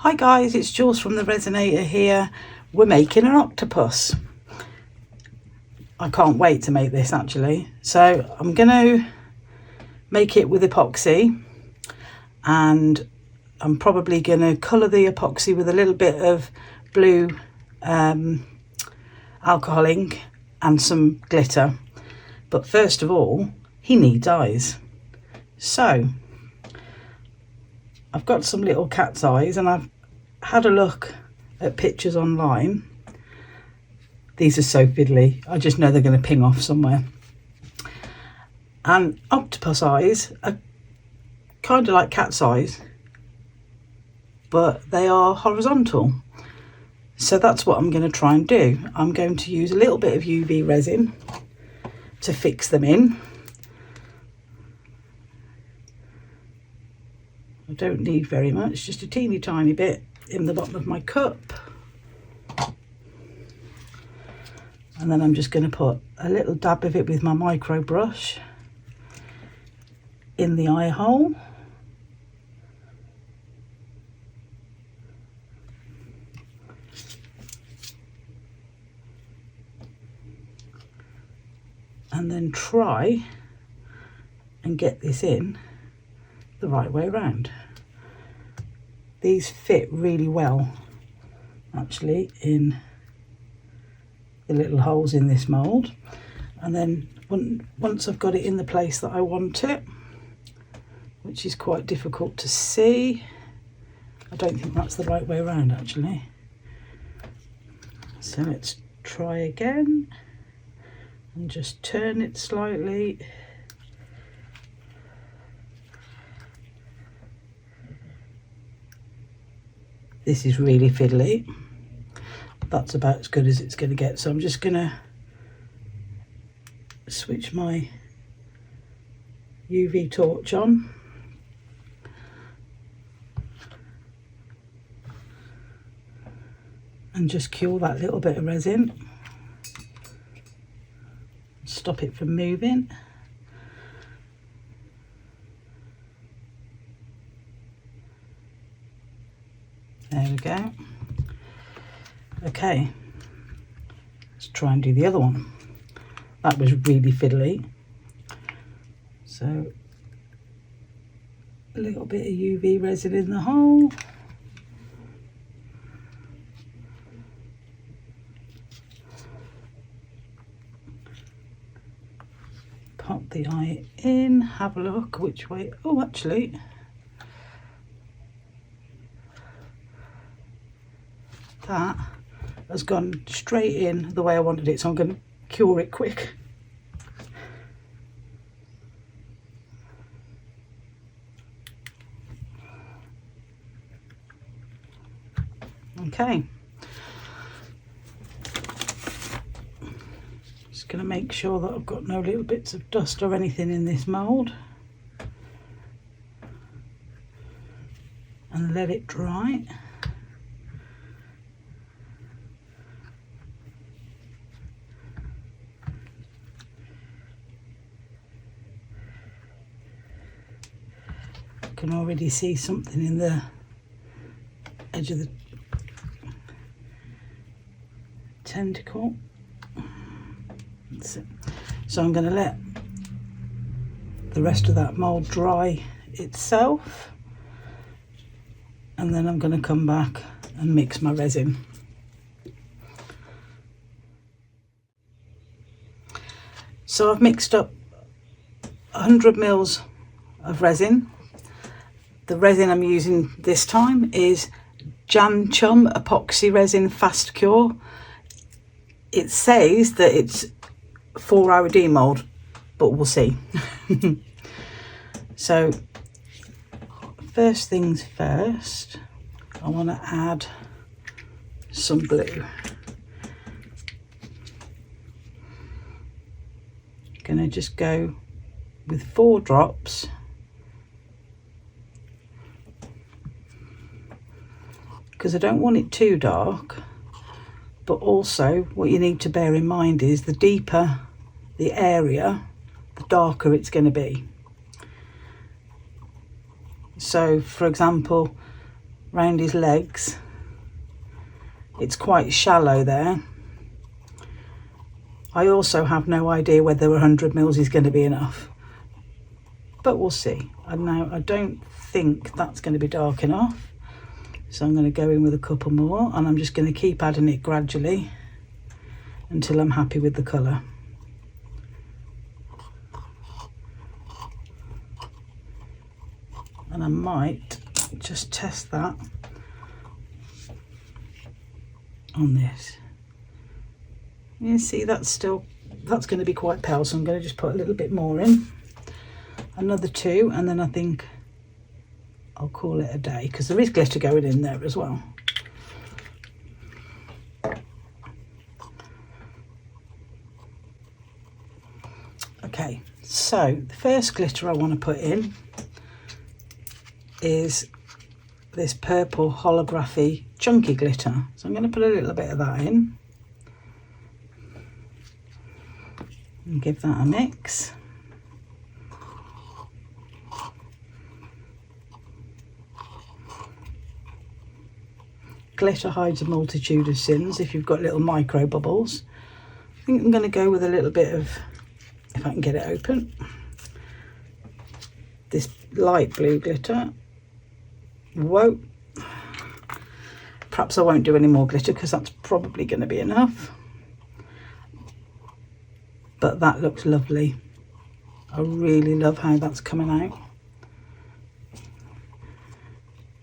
Hi guys, it's Jules from the Resonator here. We're making an octopus. I can't wait to make this actually. So I'm going to make it with epoxy, and I'm probably going to colour the epoxy with a little bit of blue alcohol ink and some glitter. But first of all, he needs eyes. So I've got some little cat's eyes, and I've had a look at pictures online. These are so fiddly, I just know they're going to ping off somewhere. And octopus eyes are kind of like cat's eyes, but they are horizontal. So that's what I'm going to try and do. I'm going to use a little bit of UV resin to fix them in. I don't need very much, just a teeny tiny bit in the bottom of my cup. And then I'm just going to put a little dab of it with my micro brush in the eye hole. And then try and get this in the right way around. These fit really well actually in the little holes in this mould. And then once I've got it in the place that I want it, which is quite difficult to see, I don't think that's the right way around actually. So let's try again and just turn it slightly. This is really fiddly. That's about as good as it's going to get. So I'm just going to switch my UV torch on. And just cure that little bit of resin. Stop it from moving. There we go. Okay, let's try and do the other one. That was really fiddly. So a little bit of UV resin in the hole. Pop the eye in, have a look which way. Oh, actually, that has gone straight in the way I wanted it, so I'm going to cure it quick. Okay, just going to make sure that I've got no little bits of dust or anything in this mould, and let it dry. Can already see something in the edge of the tentacle. That's it. So I'm going to let the rest of that mould dry itself, and then I'm going to come back and mix my resin. So I've mixed up 100 mils of resin. The resin I'm using this time is Jan Chum Epoxy Resin Fast Cure. It says that it's 4-hour demold, but we'll see. So first things first, I want to add some blue. Gonna just go with 4 drops. Because I don't want it too dark, but also what you need to bear in mind is the deeper the area, the darker it's going to be. So for example, round his legs. It's quite shallow there. I also have no idea whether 100 mils is going to be enough, but we'll see. And now I don't think that's going to be dark enough, so I'm going to go in with a couple more, and I'm just going to keep adding it gradually until I'm happy with the colour. And I might just test that on this. You see that's going to be quite pale, so I'm going to just put a little bit more in, another 2, and then I think I'll call it a day, because there is glitter going in there as well. Okay, so the first glitter I want to put in is this purple holography chunky glitter. So I'm going to put a little bit of that in and give that a mix. Glitter hides a multitude of sins if you've got little micro bubbles. I think I'm going to go with a little bit of, if I can get it open, this light blue glitter. Whoa, perhaps I won't do any more glitter because that's probably going to be enough, but that looks lovely. I really love how that's coming out.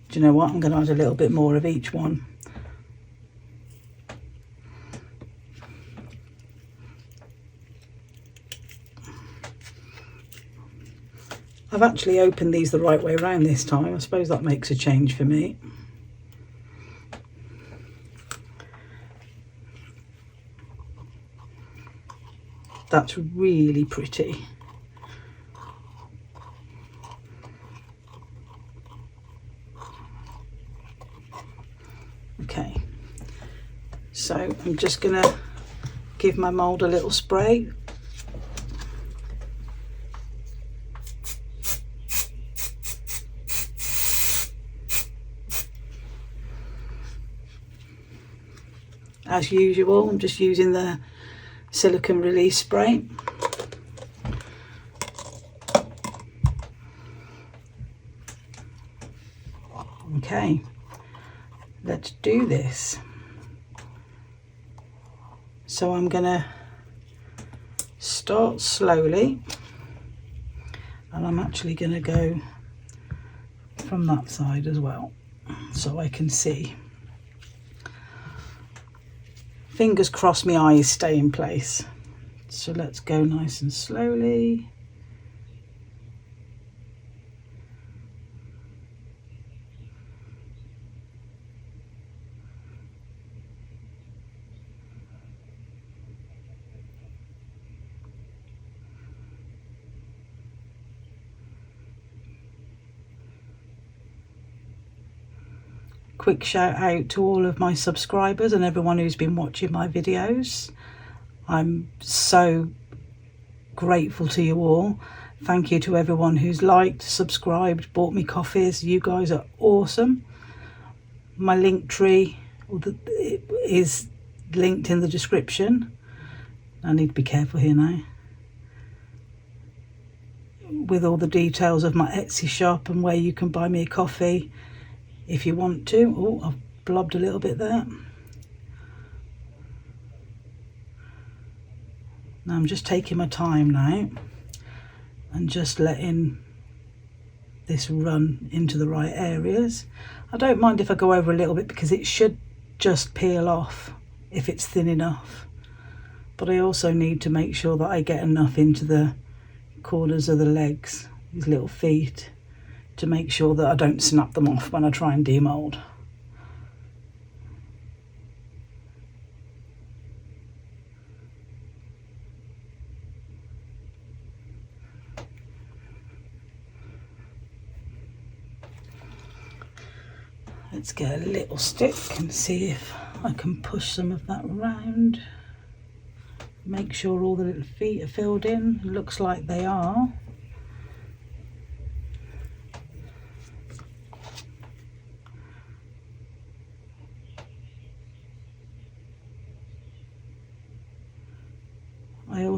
Do you know what, I'm going to add a little bit more of each one. I've actually opened these the right way around this time. I suppose that makes a change for me. That's really pretty. Okay, so I'm just going to give my mould a little spray. As usual, I'm just using the silicone release spray. Okay, let's do this. So I'm gonna start slowly, and I'm actually gonna go from that side as well, so I can see. Fingers crossed my eyes stay in place. So let's go nice and slowly. Quick shout out to all of my subscribers and everyone who's been watching my videos. I'm so grateful to you all. Thank you to everyone who's liked, subscribed, bought me coffees. You guys are awesome. My link tree is linked in the description. I need to be careful here now, with all the details of my Etsy shop and where you can buy me a coffee if you want to. Oh, I've blobbed a little bit there. Now I'm just taking my time now and just letting this run into the right areas. I don't mind if I go over a little bit because it should just peel off if it's thin enough. But I also need to make sure that I get enough into the corners of the legs, these little feet, to make sure that I don't snap them off when I try and demold. Let's get a little stick and see if I can push some of that around. Make sure all the little feet are filled in. Looks like they are.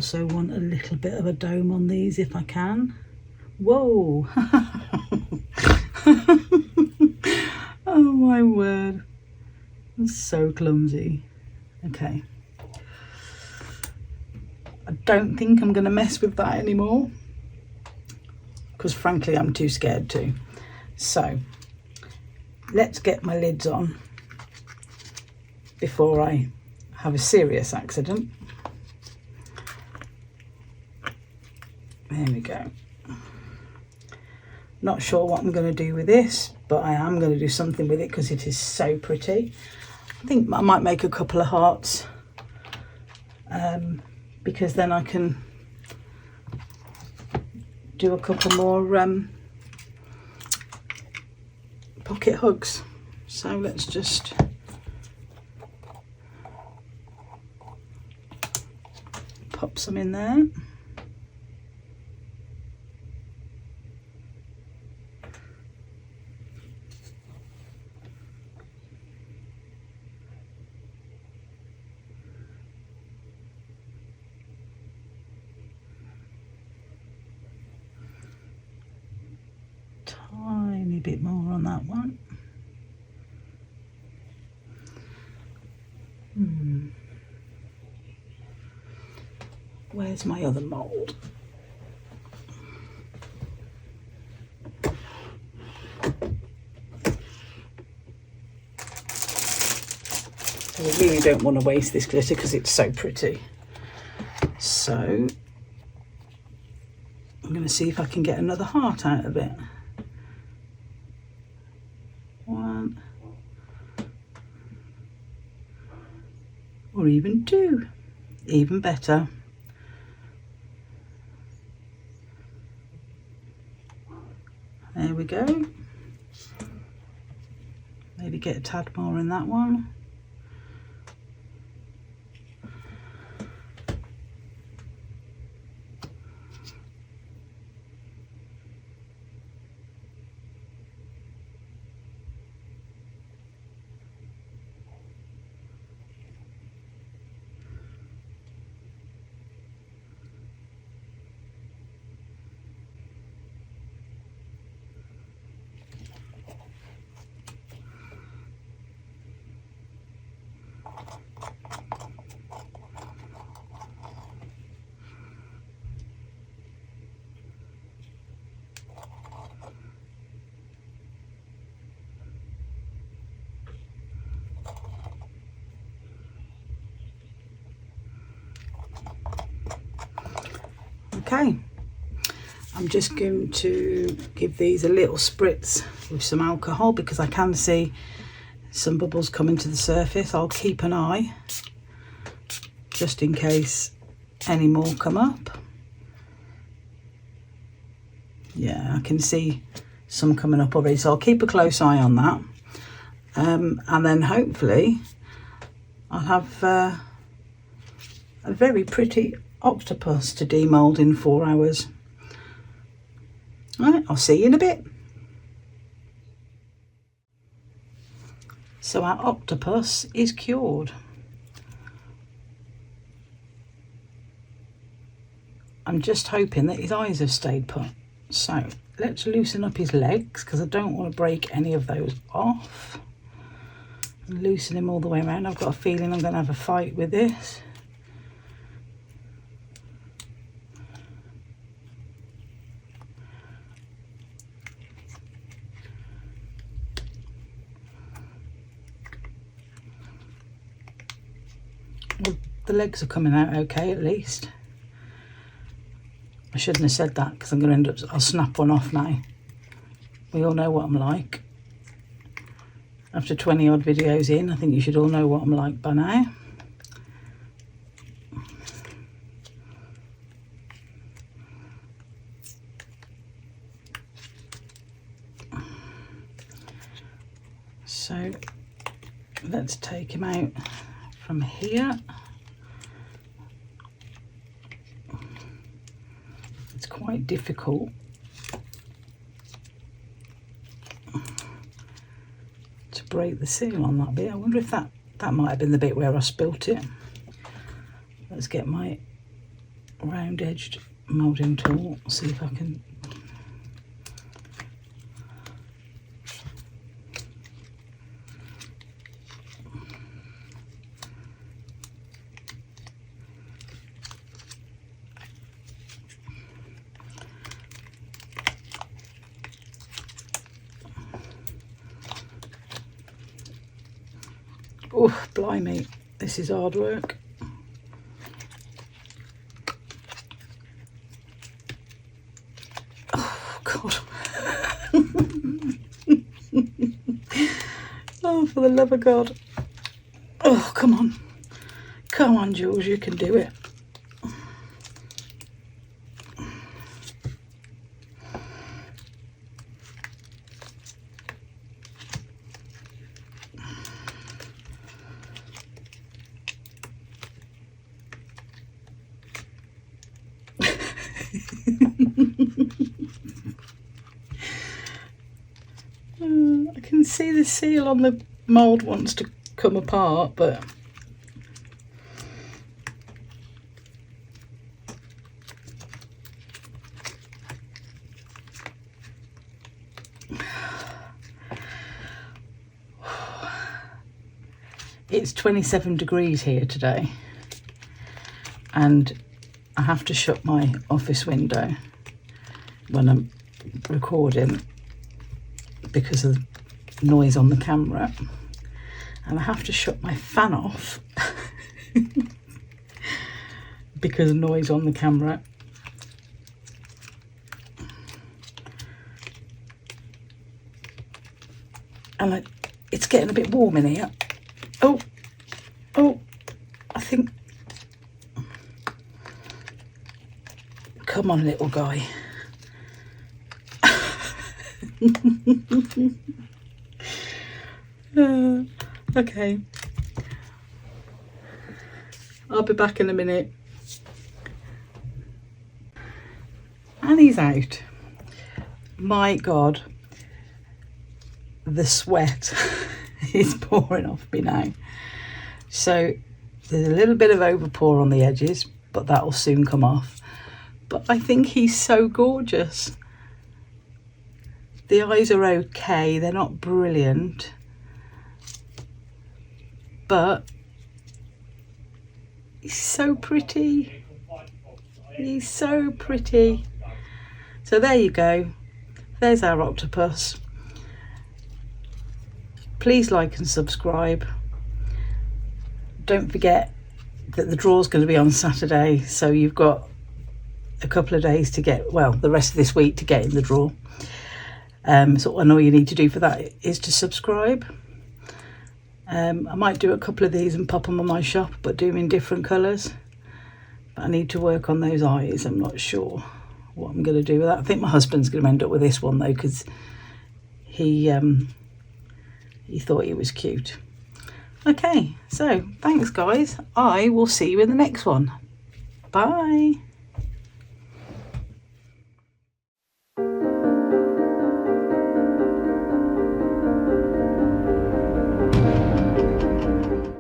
also want a little bit of a dome on these if I can. Whoa! Oh my word, that's so clumsy. Okay, I don't think I'm going to mess with that anymore, because frankly I'm too scared to. So let's get my lids on before I have a serious accident. There we go. Not sure what I'm going to do with this, but I am going to do something with it because it is so pretty. I think I might make a couple of hearts, because then I can do a couple more pocket hugs. So let's just pop some in there. Tiny bit more on that one. Where's my other mould? I really don't want to waste this glitter because it's so pretty. So I'm going to see if I can get another heart out of it. One. Or even two. Even better. There we go. Maybe get a tad more in that one. Okay, I'm just going to give these a little spritz with some alcohol because I can see some bubbles coming to the surface. I'll keep an eye just in case any more come up. Yeah, I can see some coming up already, so I'll keep a close eye on that. And then hopefully I'll have a very pretty octopus to demold in 4 hours. All right, I'll see you in a bit. So our octopus is cured. I'm just hoping that his eyes have stayed put. So let's loosen up his legs because I don't want to break any of those off. And loosen him all the way around. I've got a feeling I'm going to have a fight with this. Well, the legs are coming out okay at least. I shouldn't have said that because I'm going to end up, I'll snap one off now. We all know what I'm like. After 20 odd videos in, I think you should all know what I'm like by now. So let's take him out from here. It's quite difficult to break the seal on that bit. I wonder if that might have been the bit where I spilt it. Let's get my round edged moulding tool. See if I can. Oh, blimey, this is hard work. Oh, God. Oh, for the love of God. Oh, come on. Come on, Jules, you can do it. I can see the seal on the mould wants to come apart, but it's 27 degrees here today, and I have to shut my office window when I'm recording because of noise on the camera, and I have to shut my fan off because of noise on the camera. And it's getting a bit warm in here. Oh, I think. Come on, little guy. Okay. I'll be back in a minute. And he's out. My God. The sweat is pouring off me now. So there's a little bit of overpour on the edges, but that'll soon come off. But I think he's so gorgeous. The eyes are okay, they're not brilliant, but he's so pretty. He's so pretty. So there you go. There's our octopus. Please like and subscribe. Don't forget that the draw's going to be on Saturday, so you've got a couple of days to get, well, the rest of this week to get in the draw. So and all you need to do for that is to subscribe. I might do a couple of these and pop them on my shop, but do them in different colours. But I need to work on those eyes. I'm not sure what I'm going to do with that. I think my husband's going to end up with this one though, because he thought he was cute. Okay, so thanks guys. I will see you in the next one. Bye.